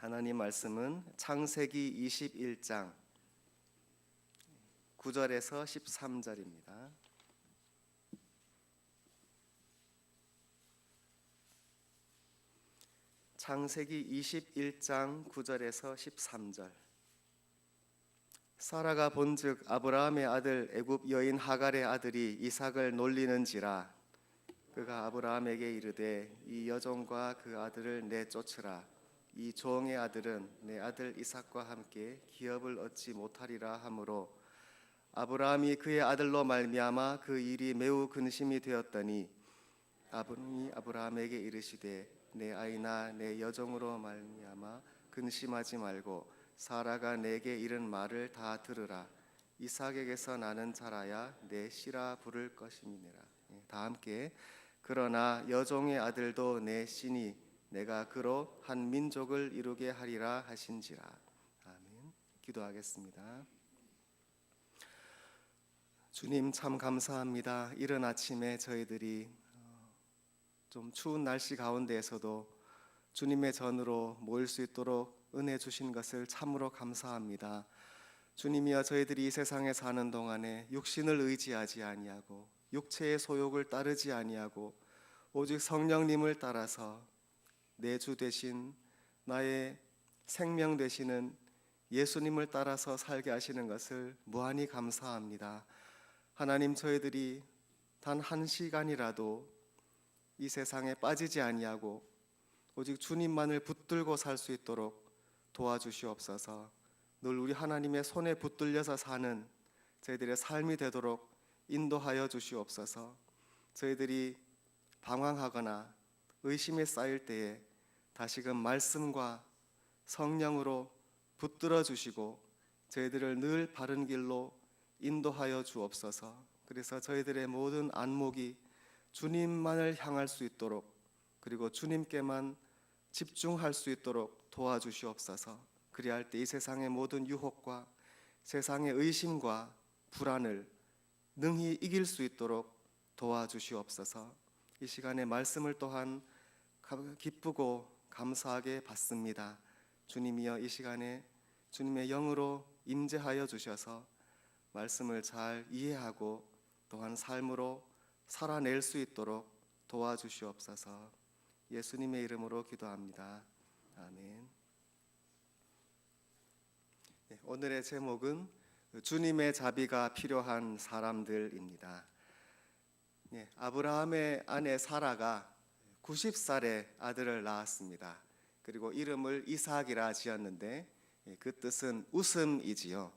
하나님 말씀은 창세기 21장 9절에서 13절입니다. 창세기 21장 9절에서 13절. 사라가 본즉 아브라함의 아들 애굽 여인 하갈의 아들이 이삭을 놀리는지라. 그가 아브라함에게 이르되 이 여종과 그 아들을 내쫓으라. 이 종의 아들은 내 아들 이삭과 함께 기업을 얻지 못하리라 하므로 아브라함이 그의 아들로 말미암아 그 일이 매우 근심이 되었더니 아브라함이 아브라함에게 이르시되 내 아이나 내 여종으로 말미암아 근심하지 말고 사라가 내게 이른 말을 다 들으라. 이삭에게서 나는 자라야 내 씨라 부를 것임이니라. 다 함께. 그러나 여종의 아들도 내 씨니 내가 그로 한 민족을 이루게 하리라 하신지라. 아멘. 기도하겠습니다. 주님 참 감사합니다. 이른 아침에 저희들이 좀 추운 날씨 가운데에서도 주님의 전으로 모일 수 있도록 은혜 주신 것을 참으로 감사합니다. 주님이여, 저희들이 이 세상에 사는 동안에 육신을 의지하지 아니하고 육체의 소욕을 따르지 아니하고 오직 성령님을 따라서 내 주 되신 나의 생명 되시는 예수님을 따라서 살게 하시는 것을 무한히 감사합니다. 하나님, 저희들이 단 한 시간이라도 이 세상에 빠지지 아니하고 오직 주님만을 붙들고 살 수 있도록 도와주시옵소서. 늘 우리 하나님의 손에 붙들려서 사는 저희들의 삶이 되도록 인도하여 주시옵소서. 저희들이 방황하거나 의심에 쌓일 때에 다시금 말씀과 성령으로 붙들어 주시고 저희들을 늘 바른 길로 인도하여 주옵소서. 그래서 저희들의 모든 안목이 주님만을 향할 수 있도록, 그리고 주님께만 집중할 수 있도록 도와주시옵소서. 그리할 때 이 세상의 모든 유혹과 세상의 의심과 불안을 능히 이길 수 있도록 도와주시옵소서. 이 시간에 말씀을 또한 기쁘고 감사하게 받습니다. 주님이여, 이 시간에 주님의 영으로 임재하여 주셔서 말씀을 잘 이해하고 또한 삶으로 살아낼 수 있도록 도와주시옵소서. 예수님의 이름으로 기도합니다. 아멘. 오늘의 제목은 주님의 자비가 필요한 사람들입니다. 아브라함의 아내 사라가 90살에 아들을 낳았습니다. 그리고 이름을 이삭이라 지었는데 그 뜻은 웃음이지요.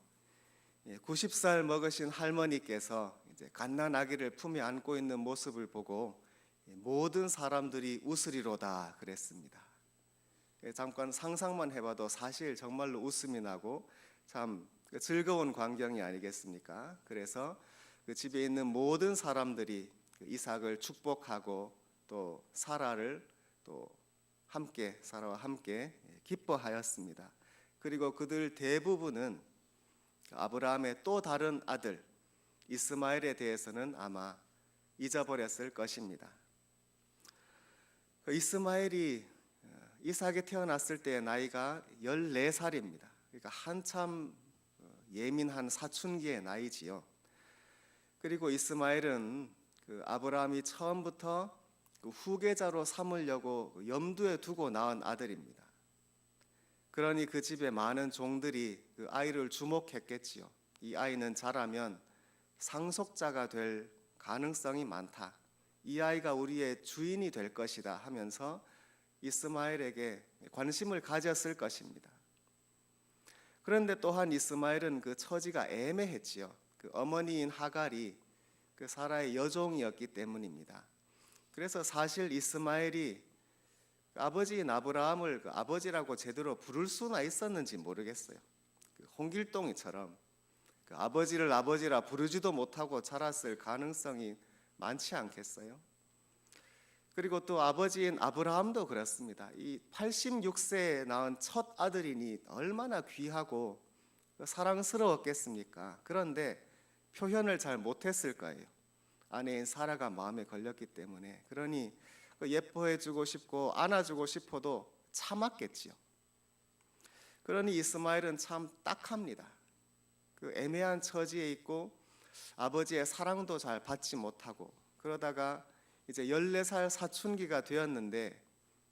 90살 먹으신 할머니께서 이제 갓난아기를 품에 안고 있는 모습을 보고 모든 사람들이 웃으리로다 그랬습니다. 잠깐 상상만 해봐도 사실 정말로 웃음이 나고 참 즐거운 광경이 아니겠습니까? 그래서 그 집에 있는 모든 사람들이 이삭을 축복하고 또 사라를 또 함께, 사라와 함께 기뻐하였습니다. 그리고 그들 대부분은 아브라함의 또 다른 아들 이스마엘에 대해서는 아마 잊어버렸을 것입니다. 이스마엘이 이삭이 태어났을 때의 나이가 14살입니다. 그러니까 한참 예민한 사춘기의 나이지요. 그리고 이스마엘은 그 아브라함이 처음부터 그 후계자로 삼으려고 염두에 두고 낳은 아들입니다. 그러니 그 집에 많은 종들이 그 아이를 주목했겠지요. 이 아이는 자라면 상속자가 될 가능성이 많다. 이 아이가 우리의 주인이 될 것이다 하면서 이스마엘에게 관심을 가졌을 것입니다. 그런데 또한 이스마엘은 그 처지가 애매했지요. 그 어머니인 하갈이 그 사라의 여종이었기 때문입니다. 그래서 사실 이스마엘이 아버지인 아브라함을 그 아버지라고 제대로 부를 수나 있었는지 모르겠어요. 그 홍길동이처럼 그 아버지를 아버지라 부르지도 못하고 자랐을 가능성이 많지 않겠어요? 그리고 또 아버지인 아브라함도 그렇습니다. 이 86세에 낳은 첫 아들이니 얼마나 귀하고 사랑스러웠겠습니까? 그런데 표현을 잘 못했을 거예요. 아내인 사라가 마음에 걸렸기 때문에. 그러니 예뻐해주고 싶고 안아주고 싶어도 참았겠지요. 그러니 이스마엘은 참 딱합니다. 그 애매한 처지에 있고 아버지의 사랑도 잘 받지 못하고 그러다가 이제 14살 사춘기가 되었는데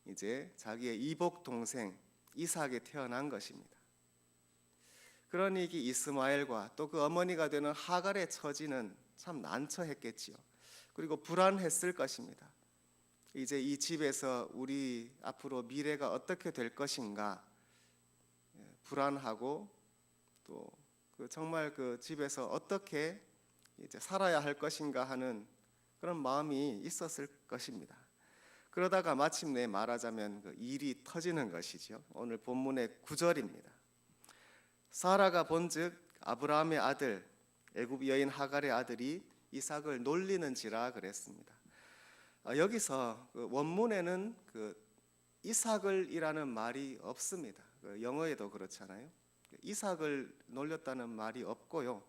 이제 자기의 이복 동생 이삭이 태어난 것입니다. 그러니 이 이스마엘과 또 그 어머니가 되는 하갈의 처지는 참 난처했겠지요. 그리고 불안했을 것입니다. 이제 이 집에서 우리 앞으로 미래가 어떻게 될 것인가 불안하고 또 정말 그 집에서 어떻게 이제 살아야 할 것인가 하는 그런 마음이 있었을 것입니다. 그러다가 마침내 말하자면 그 일이 터지는 것이죠. 오늘 본문의 9절입니다. 사라가 본즉 아브라함의 아들 애굽 여인 하갈의 아들이 이삭을 놀리는지라 그랬습니다. 여기서 그 원문에는 그 이삭을이라는 말이 없습니다. 영어에도 그렇잖아요. 이삭을 놀렸다는 말이 없고요.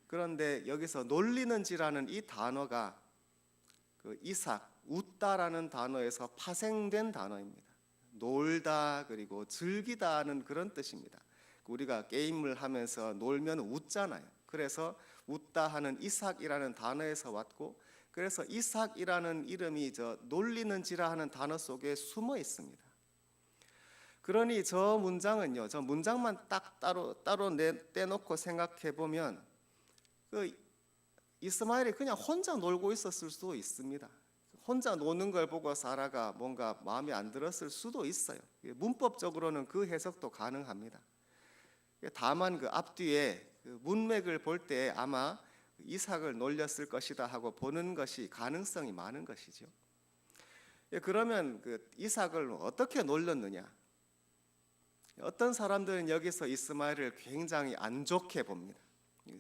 그런데 여기서 놀리는지라는 이 단어가 그 이삭, 웃다라는 단어에서 파생된 단어입니다. 놀다 그리고 즐기다는 그런 뜻입니다. 우리가 게임을 하면서 놀면 웃잖아요. 그래서 웃다 하는 이삭이라는 단어에서 왔고, 그래서 이삭이라는 이름이 저 놀리는지라 하는 단어 속에 숨어 있습니다. 그러니 저 문장은요, 저 문장만 딱 따로 떼놓고 생각해 보면 그 이스마엘이 그냥 혼자 놀고 있었을 수도 있습니다. 혼자 노는 걸 보고 사라가 뭔가 마음에 안 들었을 수도 있어요. 문법적으로는 그 해석도 가능합니다. 다만 그 앞뒤에 그 문맥을 볼 때 아마 이삭을 놀렸을 것이다 하고 보는 것이 가능성이 많은 것이죠. 그러면 그 이삭을 어떻게 놀렸느냐? 어떤 사람들은 여기서 이스마엘을 굉장히 안 좋게 봅니다.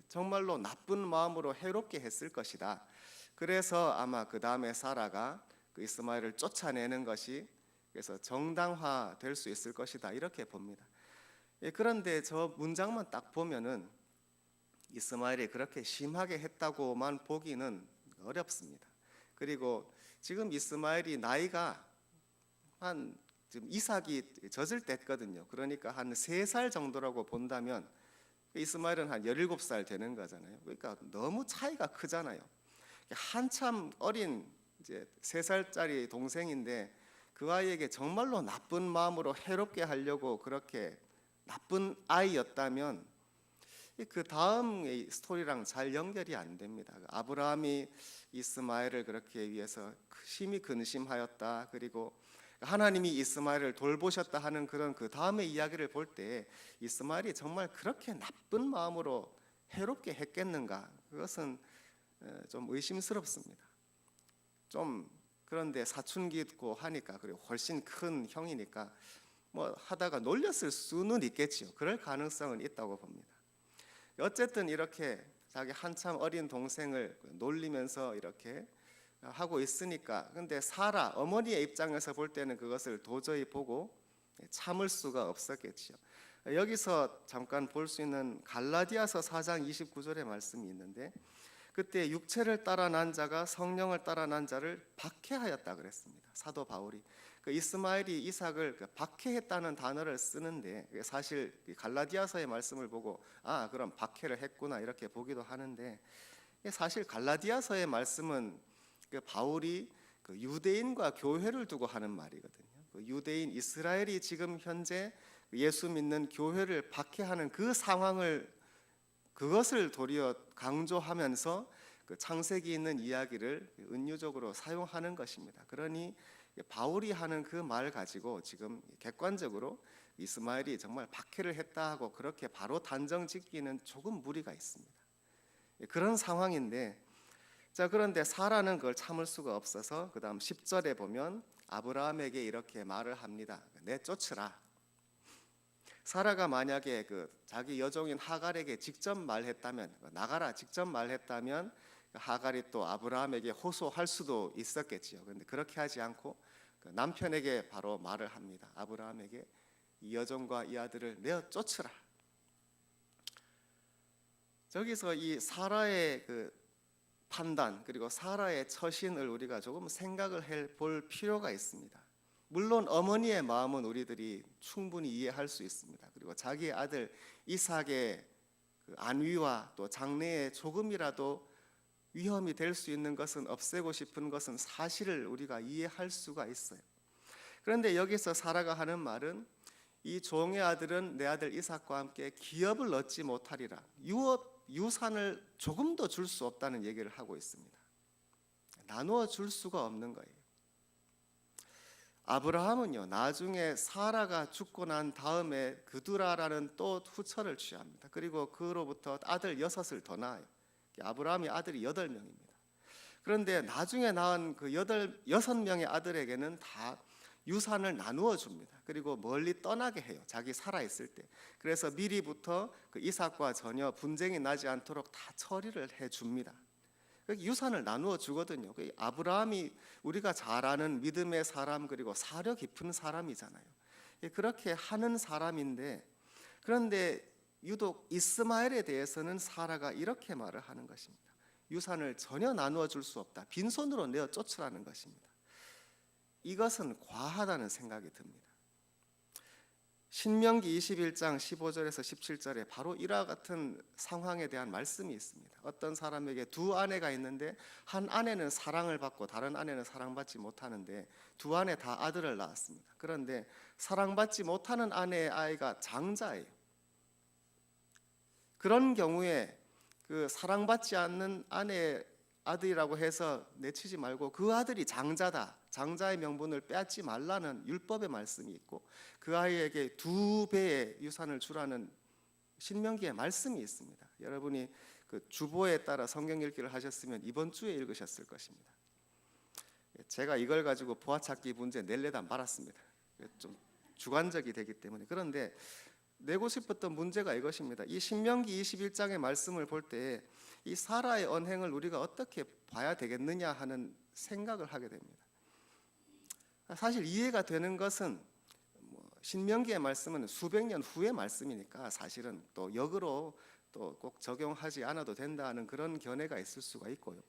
정말로 나쁜 마음으로 해롭게 했을 것이다. 그래서 아마 그 다음에 사라가 그 이스마엘을 쫓아내는 것이 그래서 정당화될 수 있을 것이다 이렇게 봅니다. 그런데 저 문장만 딱 보면은 이스마엘이 그렇게 심하게 했다고만 보기는 어렵습니다. 그리고 지금 이스마엘이 나이가 한 지금 이삭이 젖을 때거든요. 그러니까 한 3살 정도라고 본다면 이스마엘은 한 17살 되는 거잖아요. 그러니까 너무 차이가 크잖아요. 한참 어린 이제 3살짜리 동생인데 그 아이에게 정말로 나쁜 마음으로 해롭게 하려고 그렇게 나쁜 아이였다면 그 다음의 스토리랑 잘 연결이 안 됩니다. 아브라함이 이스마엘을 그렇게 위해서 심히 근심하였다. 그리고 하나님이 이스마엘을 돌보셨다 하는 그런 그 다음의 이야기를 볼 때 이스마엘이 정말 그렇게 나쁜 마음으로 해롭게 했겠는가? 그것은 좀 의심스럽습니다. 좀 그런데 사춘기 있고 하니까 그리고 훨씬 큰 형이니까 뭐 하다가 놀렸을 수는 있겠지요. 그럴 가능성은 있다고 봅니다. 어쨌든 이렇게 자기 한참 어린 동생을 놀리면서 이렇게 하고 있으니까 근데 사라 어머니의 입장에서 볼 때는 그것을 도저히 보고 참을 수가 없었겠지요. 여기서 잠깐 볼 수 있는 갈라디아서 4장 29절의 말씀이 있는데 그때 육체를 따라 난 자가 성령을 따라 난 자를 박해하였다 그랬습니다. 사도 바울이 그 이스마엘이 이삭을 박해했다는 단어를 쓰는데 사실 갈라디아서의 말씀을 보고 아 그럼 박해를 했구나 이렇게 보기도 하는데 사실 갈라디아서의 말씀은 그 바울이 그 유대인과 교회를 두고 하는 말이거든요. 그 유대인 이스라엘이 지금 현재 예수 믿는 교회를 박해하는 그 상황을 그것을 도리어 강조하면서 그 창세기 있는 이야기를 은유적으로 사용하는 것입니다. 그러니 바울이 하는 그 말 가지고 지금 객관적으로 이스마엘이 정말 박해를 했다 하고 그렇게 바로 단정 짓기는 조금 무리가 있습니다. 그런 상황인데 자 그런데 사라는 그걸 참을 수가 없어서 그 다음 10절에 보면 아브라함에게 이렇게 말을 합니다. 내쫓으라. 사라가 만약에 그 자기 여종인 하갈에게 직접 말했다면 나가라 직접 말했다면 하갈이 또 아브라함에게 호소할 수도 있었겠지요. 그런데 그렇게 하지 않고 남편에게 바로 말을 합니다. 아브라함에게 이 여종과 이 아들을 내어 쫓으라. 저기서 이 사라의 그 판단 그리고 사라의 처신을 우리가 조금 생각을 해볼 필요가 있습니다. 물론 어머니의 마음은 우리들이 충분히 이해할 수 있습니다. 그리고 자기의 아들 이삭의 그 안위와 또 장래에 조금이라도 위험이 될 수 있는 것은 없애고 싶은 것은 사실을 우리가 이해할 수가 있어요. 그런데 여기서 사라가 하는 말은 이 종의 아들은 내 아들 이삭과 함께 기업을 얻지 못하리라. 유산을 조금도 줄 수 없다는 얘기를 하고 있습니다. 나누어 줄 수가 없는 거예요. 아브라함은요, 나중에 사라가 죽고 난 다음에 그두라라는 또 후처를 취합니다. 그리고 그로부터 아들 6을 더 낳아요. 아브라함이 아들이 8명입니다. 그런데 나중에 낳은 그 6명의 아들에게는 다 유산을 나누어 줍니다. 그리고 멀리 떠나게 해요. 자기 살아있을 때. 그래서 미리부터 그 이삭과 전혀 분쟁이 나지 않도록 다 처리를 해줍니다. 유산을 나누어 주거든요. 아브라함이 우리가 잘 아는 믿음의 사람, 그리고 사려 깊은 사람이잖아요. 그렇게 하는 사람인데, 그런데 유독 이스마엘에 대해서는 사라가 이렇게 말을 하는 것입니다. 유산을 전혀 나누어 줄 수 없다. 빈손으로 내어 쫓으라는 것입니다. 이것은 과하다는 생각이 듭니다. 신명기 21장 15절에서 17절에 바로 이와 같은 상황에 대한 말씀이 있습니다. 어떤 사람에게 두 아내가 있는데 한 아내는 사랑을 받고 다른 아내는 사랑받지 못하는데 두 아내 다 아들을 낳았습니다. 그런데 사랑받지 못하는 아내의 아이가 장자예요. 그런 경우에 그 사랑받지 않는 아내의 아들이라고 해서 내치지 말고 그 아들이 장자다, 장자의 명분을 빼앗지 말라는 율법의 말씀이 있고 그 아이에게 2배의 유산을 주라는 신명기의 말씀이 있습니다. 여러분이 그 주보에 따라 성경 읽기를 하셨으면 이번 주에 읽으셨을 것입니다. 제가 이걸 가지고 보아찾기 문제 낼래다 말았습니다. 좀 주관적이 되기 때문에. 그런데 내고 싶었던 문제가 이것입니다. 이 신명기 21장의 말씀을 볼 때 이 사라의 언행을 우리가 어떻게 봐야 되겠느냐 하는 생각을 하게 됩니다. 사실 이해가 되는 것은 신명기의 말씀은 수백 년 후의 말씀이니까 사실은 또 역으로 또 꼭 적용하지 않아도 된다는 그런 견해가 있을 수가 있고요.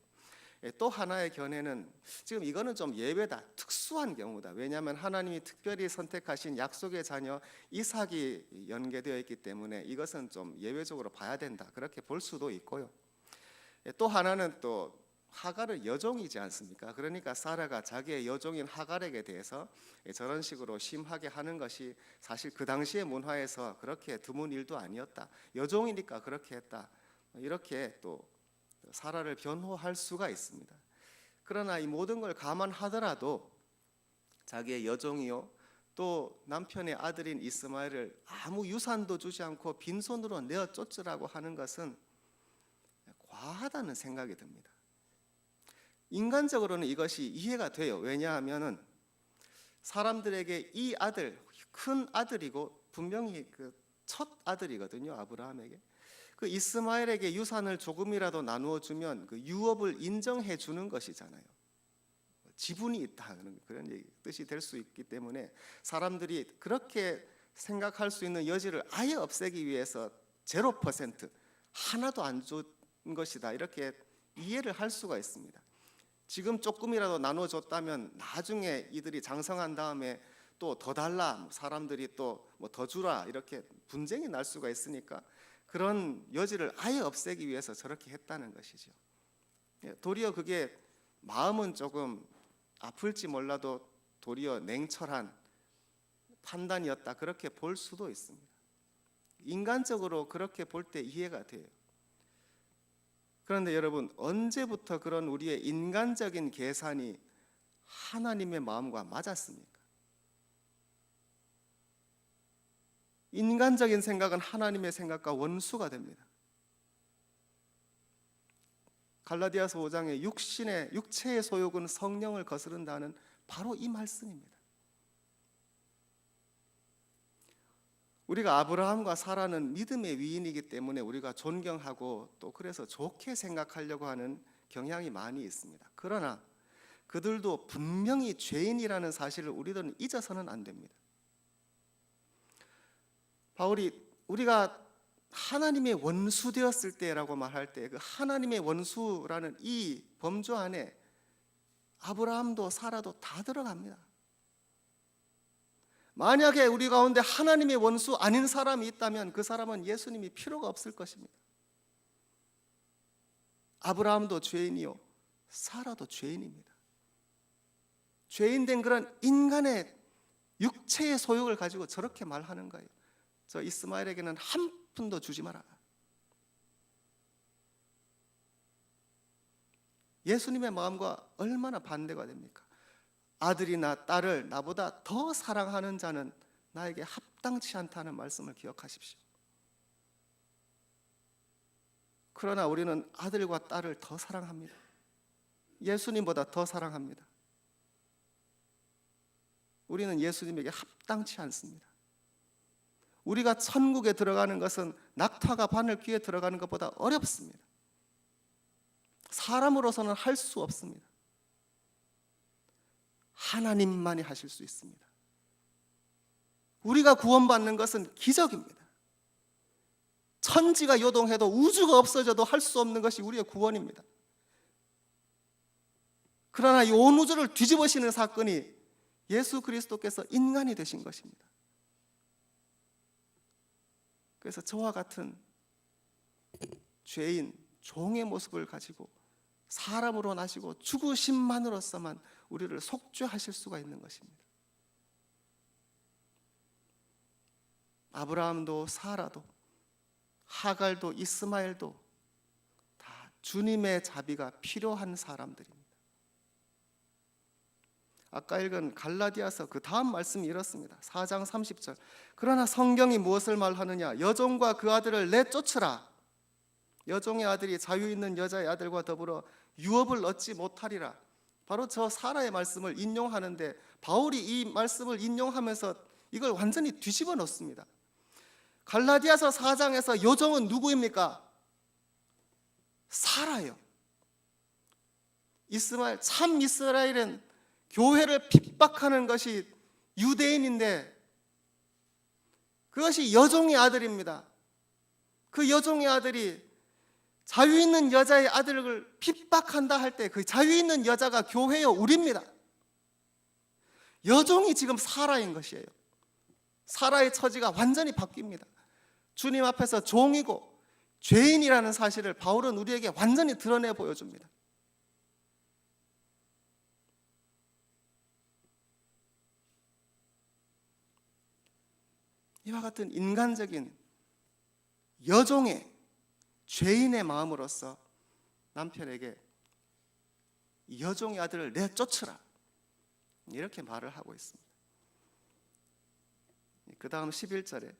또 하나의 견해는 지금 이거는 좀 예외다, 특수한 경우다. 왜냐하면 하나님이 특별히 선택하신 약속의 자녀 이삭이 연계되어 있기 때문에 이것은 좀 예외적으로 봐야 된다, 그렇게 볼 수도 있고요. 또 하나는 또 하갈은 여종이지 않습니까? 그러니까 사라가 자기의 여종인 하갈에게 대해서 저런 식으로 심하게 하는 것이 사실 그 당시의 문화에서 그렇게 드문 일도 아니었다. 여종이니까 그렇게 했다, 이렇게 또 사라를 변호할 수가 있습니다. 그러나 이 모든 걸 감안하더라도 자기의 여종이요 또 남편의 아들인 이스마엘을 아무 유산도 주지 않고 빈손으로 내어 쫓으라고 하는 것은 과하다는 생각이 듭니다. 인간적으로는 이것이 이해가 돼요. 왜냐하면 사람들에게 이 아들, 큰 아들이고 분명히 그 첫 아들이거든요. 아브라함에게. 그 이스마엘에게 유산을 조금이라도 나누어 주면 그 유업을 인정해 주는 것이잖아요. 지분이 있다, 그런 뜻이 될 수 있기 때문에 사람들이 그렇게 생각할 수 있는 여지를 아예 없애기 위해서 0% 하나도 안 준 것이다, 이렇게 이해를 할 수가 있습니다. 지금 조금이라도 나눠줬다면 나중에 이들이 장성한 다음에 또 더 달라, 사람들이 또 뭐 더 주라, 이렇게 분쟁이 날 수가 있으니까 그런 여지를 아예 없애기 위해서 저렇게 했다는 것이죠. 도리어 그게 마음은 조금 아플지 몰라도 도리어 냉철한 판단이었다, 그렇게 볼 수도 있습니다. 인간적으로 그렇게 볼 때 이해가 돼요. 그런데 여러분, 언제부터 그런 우리의 인간적인 계산이 하나님의 마음과 맞았습니까? 인간적인 생각은 하나님의 생각과 원수가 됩니다. 갈라디아서 5장에 육체의 소욕은 성령을 거스른다는 바로 이 말씀입니다. 우리가 아브라함과 사라는 믿음의 위인이기 때문에 우리가 존경하고 또 그래서 좋게 생각하려고 하는 경향이 많이 있습니다. 그러나 그들도 분명히 죄인이라는 사실을 우리들은 잊어서는 안 됩니다. 바울이 우리가 하나님의 원수 되었을 때라고 말할 때 그 하나님의 원수라는 이 범주 안에 아브라함도 사라도 다 들어갑니다. 만약에 우리 가운데 하나님의 원수 아닌 사람이 있다면 그 사람은 예수님이 필요가 없을 것입니다. 아브라함도 죄인이요 사라도 죄인입니다. 죄인된 그런 인간의 육체의 소욕을 가지고 저렇게 말하는 거예요. 저 이스마엘에게는 한 푼도 주지 마라. 예수님의 마음과 얼마나 반대가 됩니까? 아들이나 딸을 나보다 더 사랑하는 자는 나에게 합당치 않다는 말씀을 기억하십시오. 그러나 우리는 아들과 딸을 더 사랑합니다. 예수님보다 더 사랑합니다. 우리는 예수님에게 합당치 않습니다. 우리가 천국에 들어가는 것은 낙타가 바늘 귀에 들어가는 것보다 어렵습니다. 사람으로서는 할 수 없습니다. 하나님만이 하실 수 있습니다. 우리가 구원받는 것은 기적입니다. 천지가 요동해도 우주가 없어져도 할 수 없는 것이 우리의 구원입니다. 그러나 이 온 우주를 뒤집으시는 사건이 예수 그리스도께서 인간이 되신 것입니다. 그래서 저와 같은 죄인, 종의 모습을 가지고 사람으로 나시고 죽으심만으로서만 우리를 속죄하실 수가 있는 것입니다. 아브라함도 사라도 하갈도 이스마엘도 다 주님의 자비가 필요한 사람들입니다. 아까 읽은 갈라디아서 그 다음 말씀이 이렇습니다. 4장 30절. 그러나 성경이 무엇을 말하느냐? 여종과 그 아들을 내쫓으라. 여종의 아들이 자유 있는 여자의 아들과 더불어 유업을 얻지 못하리라. 바로 저 사라의 말씀을 인용하는데 바울이 이 말씀을 인용하면서 이걸 완전히 뒤집어 놓습니다. 갈라디아서 4장에서 여종은 누구입니까? 사라요. 이스마엘, 참 이스라엘은 교회를 핍박하는 것이 유대인인데 그것이 여종의 아들입니다. 그 여종의 아들이 자유 있는 여자의 아들을 핍박한다 할 때 그 자유 있는 여자가 교회요, 우리입니다. 여종이 지금 사라인 것이에요. 사라의 처지가 완전히 바뀝니다. 주님 앞에서 종이고 죄인이라는 사실을 바울은 우리에게 완전히 드러내 보여줍니다. 이와 같은 인간적인 여종의 죄인의 마음으로서 남편에게 여종의 아들을 내쫓으라 이렇게 말을 하고 있습니다. 그 다음 11절에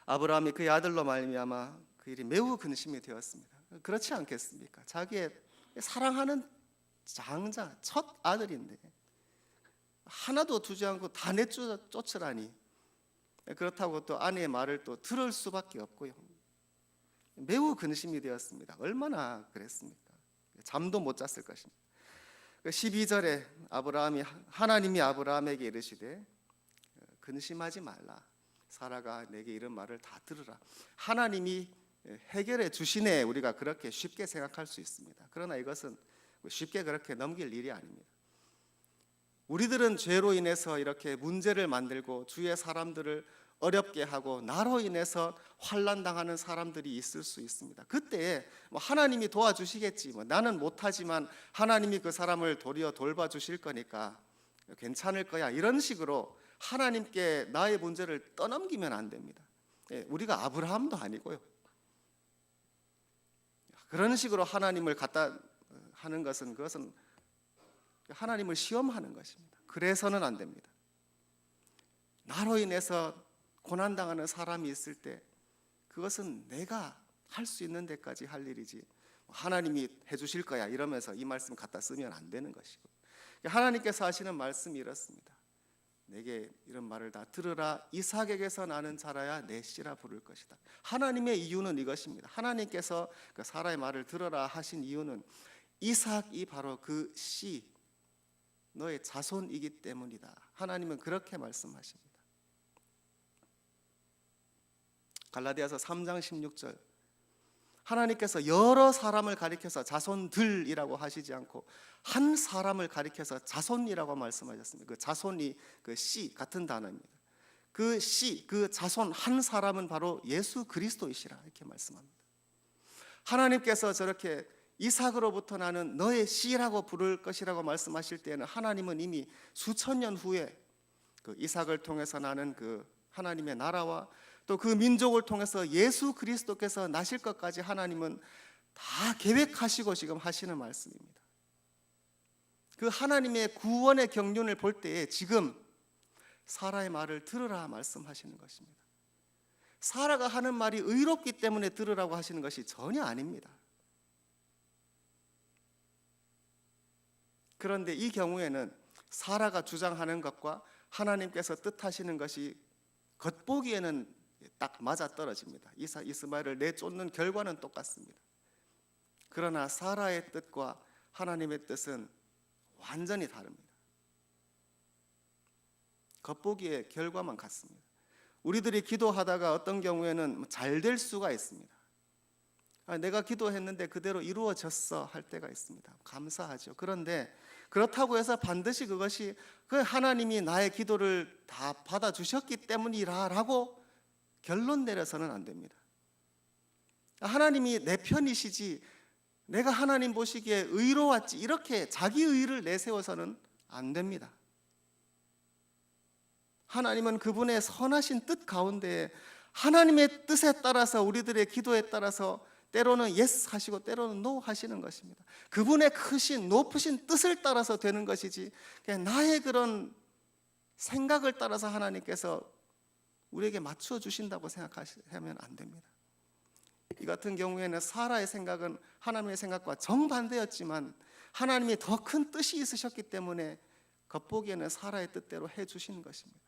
아브라함이 그의 아들로 말미암아 그 일이 매우 근심이 되었습니다. 그렇지 않겠습니까? 자기의 사랑하는 장자 첫 아들인데 하나도 두지 않고 다 내쫓으라니, 그렇다고 또 아내의 말을 또 들을 수밖에 없고요. 매우 근심이 되었습니다. 얼마나 그랬습니까? 잠도 못 잤을 것입니다. 12절에 하나님이 아브라함에게 이르시되 근심하지 말라. 사라가 내게 이런 말을 다 들으라. 하나님이 해결해 주시네. 우리가 그렇게 쉽게 생각할 수 있습니다. 그러나 이것은 쉽게 그렇게 넘길 일이 아닙니다. 우리들은 죄로 인해서 이렇게 문제를 만들고 주위의 사람들을 어렵게 하고 나로 인해서 환난당하는 사람들이 있을 수 있습니다. 그때 하나님이 도와주시겠지, 나는 못하지만 하나님이 그 사람을 도리어 돌봐주실 거니까 괜찮을 거야, 이런 식으로 하나님께 나의 문제를 떠넘기면 안 됩니다. 우리가 아브라함도 아니고요. 그런 식으로 하나님을 갖다 하는 것은 그것은 하나님을 시험하는 것입니다. 그래서는 안 됩니다. 나로 인해서 고난당하는 사람이 있을 때 그것은 내가 할 수 있는 데까지 할 일이지 하나님이 해주실 거야 이러면서 이 말씀 갖다 쓰면 안 되는 것이고, 하나님께서 하시는 말씀이 이렇습니다. 내게 이런 말을 다 들으라. 이삭에게서 나는 자라야 내 씨라 부를 것이다. 하나님의 이유는 이것입니다. 하나님께서 그 사라의 말을 들으라 하신 이유는 이삭이 바로 그 씨, 너의 자손이기 때문이다. 하나님은 그렇게 말씀하십니다. 갈라디아서 3장 16절 하나님께서 여러 사람을 가리켜서 자손들이라고 하시지 않고 한 사람을 가리켜서 자손이라고 말씀하셨습니다. 그 자손이 그 씨 같은 단어입니다. 그 씨, 그 자손 한 사람은 바로 예수 그리스도이시라 이렇게 말씀합니다. 하나님께서 저렇게 이삭으로부터 나는 너의 씨라고 부를 것이라고 말씀하실 때에는 하나님은 이미 수천 년 후에 그 이삭을 통해서 나는 그 하나님의 나라와 또 그 민족을 통해서 예수 그리스도께서 나실 것까지 하나님은 다 계획하시고 지금 하시는 말씀입니다. 그 하나님의 구원의 경륜을 볼 때에 지금 사라의 말을 들으라 말씀하시는 것입니다. 사라가 하는 말이 의롭기 때문에 들으라고 하시는 것이 전혀 아닙니다. 그런데 이 경우에는 사라가 주장하는 것과 하나님께서 뜻하시는 것이 겉보기에는 딱 맞아떨어집니다. 이스마엘을 내쫓는 결과는 똑같습니다. 그러나 사라의 뜻과 하나님의 뜻은 완전히 다릅니다. 겉보기에 결과만 같습니다. 우리들이 기도하다가 어떤 경우에는 잘 될 수가 있습니다. 내가 기도했는데 그대로 이루어졌어 할 때가 있습니다. 감사하죠. 그런데 그렇다고 해서 반드시 그것이 그 하나님이 나의 기도를 다 받아주셨기 때문이라고 결론 내려서는 안 됩니다. 하나님이 내 편이시지 내가 하나님 보시기에 의로웠지 이렇게 자기 의를 내세워서는 안 됩니다. 하나님은 그분의 선하신 뜻 가운데 하나님의 뜻에 따라서 우리들의 기도에 따라서 때로는 yes 하시고 때로는 no 하시는 것입니다. 그분의 크신 높으신 뜻을 따라서 되는 것이지 그냥 나의 그런 생각을 따라서 하나님께서 우리에게 맞추어 주신다고 생각하면 안 됩니다. 이 같은 경우에는 사라의 생각은 하나님의 생각과 정반대였지만 하나님이 더 큰 뜻이 있으셨기 때문에 겉보기에는 사라의 뜻대로 해주신 것입니다.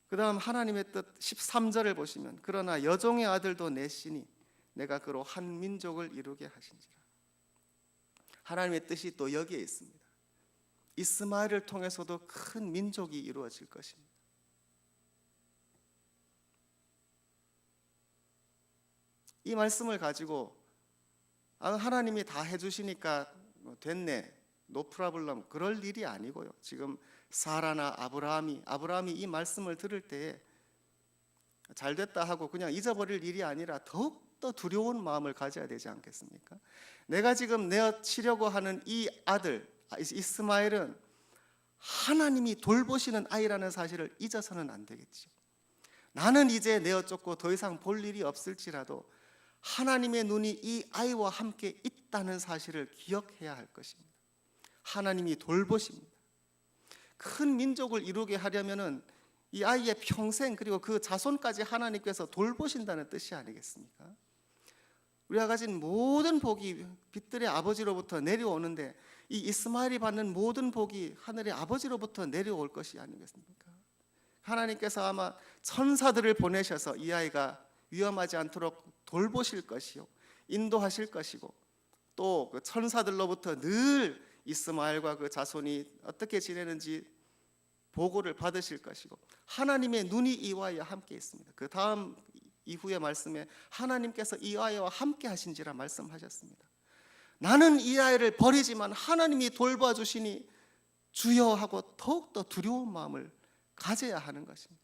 그 다음 하나님의 뜻 13절을 보시면 그러나 여종의 아들도 내시니 내가 그로 한 민족을 이루게 하신지라. 하나님의 뜻이 또 여기에 있습니다. 이스마엘을 통해서도 큰 민족이 이루어질 것입니다. 이 말씀을 가지고 하나님이 다 해주시니까 됐네, 노 프라블럼 그럴 일이 아니고요. 지금 사라나 아브라함이 이 말씀을 들을 때에 잘 됐다 하고 그냥 잊어버릴 일이 아니라 더욱더 두려운 마음을 가져야 되지 않겠습니까? 내가 지금 내어치려고 하는 이 아들 이스마엘은 하나님이 돌보시는 아이라는 사실을 잊어서는 안 되겠죠. 나는 이제 내어쫓고 더 이상 볼 일이 없을지라도 하나님의 눈이 이 아이와 함께 있다는 사실을 기억해야 할 것입니다. 하나님이 돌보십니다. 큰 민족을 이루게 하려면은 이 아이의 평생 그리고 그 자손까지 하나님께서 돌보신다는 뜻이 아니겠습니까? 우리가 가진 모든 복이 빛들의 아버지로부터 내려오는데 이 이스마엘이 받는 모든 복이 하늘의 아버지로부터 내려올 것이 아니겠습니까? 하나님께서 아마 천사들을 보내셔서 이 아이가 위험하지 않도록 돌보실 것이요 인도하실 것이고 또 그 천사들로부터 늘 이스마엘과 그 자손이 어떻게 지내는지 보고를 받으실 것이고 하나님의 눈이 이와 함께 있습니다. 그 다음 이후의 말씀에 하나님께서 이 아이와 함께 하신지라 말씀하셨습니다. 나는 이 아이를 버리지만 하나님이 돌봐주시니 주여 하고 더욱더 두려운 마음을 가져야 하는 것입니다.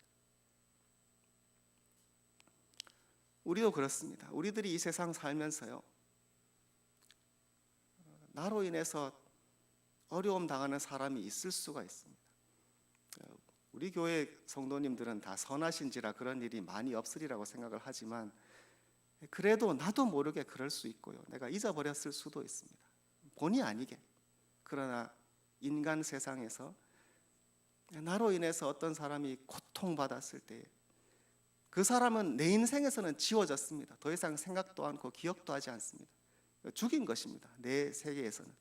우리도 그렇습니다. 우리들이 이 세상 살면서요 나로 인해서 어려움 당하는 사람이 있을 수가 있습니다. 우리 교회 성도님들은 다 선하신지라 그런 일이 많이 없으리라고 생각을 하지만 그래도 나도 모르게 그럴 수 있고요. 내가 잊어버렸을 수도 있습니다. 본의 아니게. 그러나 인간 세상에서 나로 인해서 어떤 사람이 고통받았을 때 그 사람은 내 인생에서는 지워졌습니다. 더 이상 생각도 않고 기억도 하지 않습니다. 죽인 것입니다. 내 세계에서는.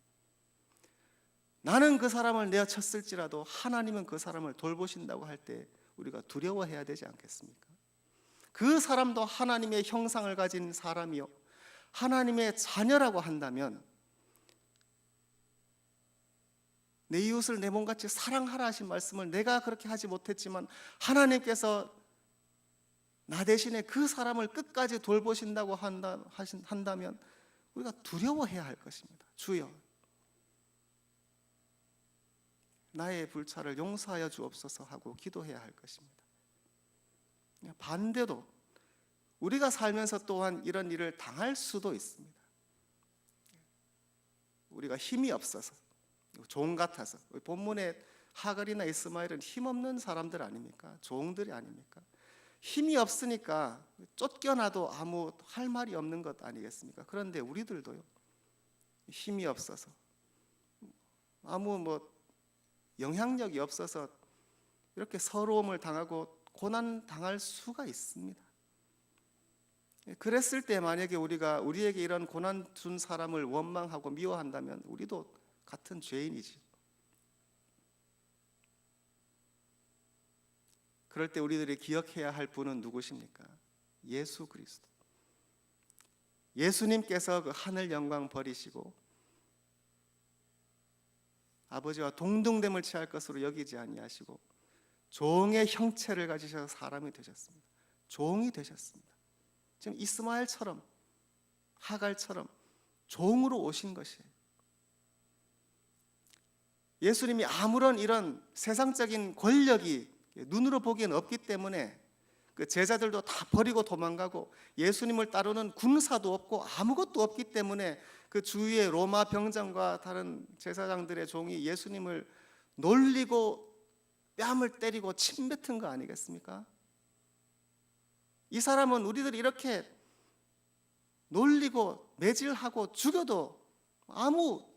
나는 그 사람을 내어쳤을지라도 하나님은 그 사람을 돌보신다고 할 때 우리가 두려워해야 되지 않겠습니까? 그 사람도 하나님의 형상을 가진 사람이요 하나님의 자녀라고 한다면 내 이웃을 내 몸같이 사랑하라 하신 말씀을 내가 그렇게 하지 못했지만 하나님께서 나 대신에 그 사람을 끝까지 돌보신다고 한다면 우리가 두려워해야 할 것입니다. 주여, 나의 불찰을 용서하여 주옵소서 하고 기도해야 할 것입니다. 반대로 우리가 살면서 또한 이런 일을 당할 수도 있습니다. 우리가 힘이 없어서, 종 같아서. 본문에 하갈이나 이스마엘은 힘없는 사람들 아닙니까? 종들이 아닙니까? 힘이 없으니까 쫓겨나도 아무 할 말이 없는 것 아니겠습니까? 그런데 우리들도요, 힘이 없어서, 아무 영향력이 없어서 이렇게 서러움을 당하고 고난 당할 수가 있습니다. 그랬을 때 만약에 우리가 우리에게 이런 고난 준 사람을 원망하고 미워한다면 우리도 같은 죄인이지. 그럴 때 우리들이 기억해야 할 분은 누구십니까? 예수 그리스도. 예수님께서 그 하늘 영광 버리시고 아버지와 동등됨을 취할 것으로 여기지 아니하시고 종의 형체를 가지셔서 사람이 되셨습니다. 종이 되셨습니다. 지금 이스마엘처럼, 하갈처럼 종으로 오신 것이에요. 예수님이 아무런 이런 세상적인 권력이 눈으로 보기엔 없기 때문에 그 제자들도 다 버리고 도망가고 예수님을 따르는 군사도 없고 아무것도 없기 때문에 그 주위의 로마 병장과 다른 제사장들의 종이 예수님을 놀리고 뺨을 때리고 침뱉은 거 아니겠습니까? 이 사람은 우리들이 이렇게 놀리고 매질하고 죽여도 아무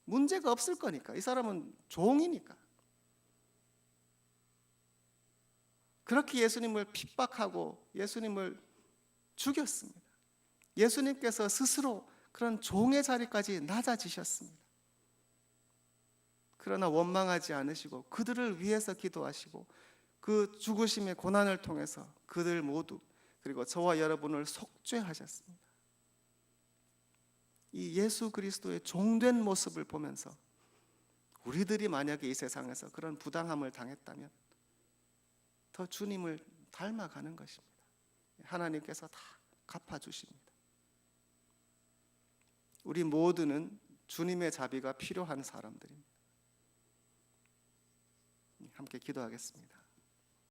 문제가 없을 거니까. 이 사람은 종이니까. 그렇게 예수님을 핍박하고 예수님을 죽였습니다. 예수님께서 스스로 그런 종의 자리까지 낮아지셨습니다. 그러나 원망하지 않으시고 그들을 위해서 기도하시고 그 죽으심의 고난을 통해서 그들 모두, 그리고 저와 여러분을 속죄하셨습니다. 이 예수 그리스도의 종된 모습을 보면서 우리들이 만약에 이 세상에서 그런 부당함을 당했다면 더 주님을 닮아가는 것입니다. 하나님께서 다 갚아주십니다. 우리 모두는 주님의 자비가 필요한 사람들입니다. 함께 기도하겠습니다.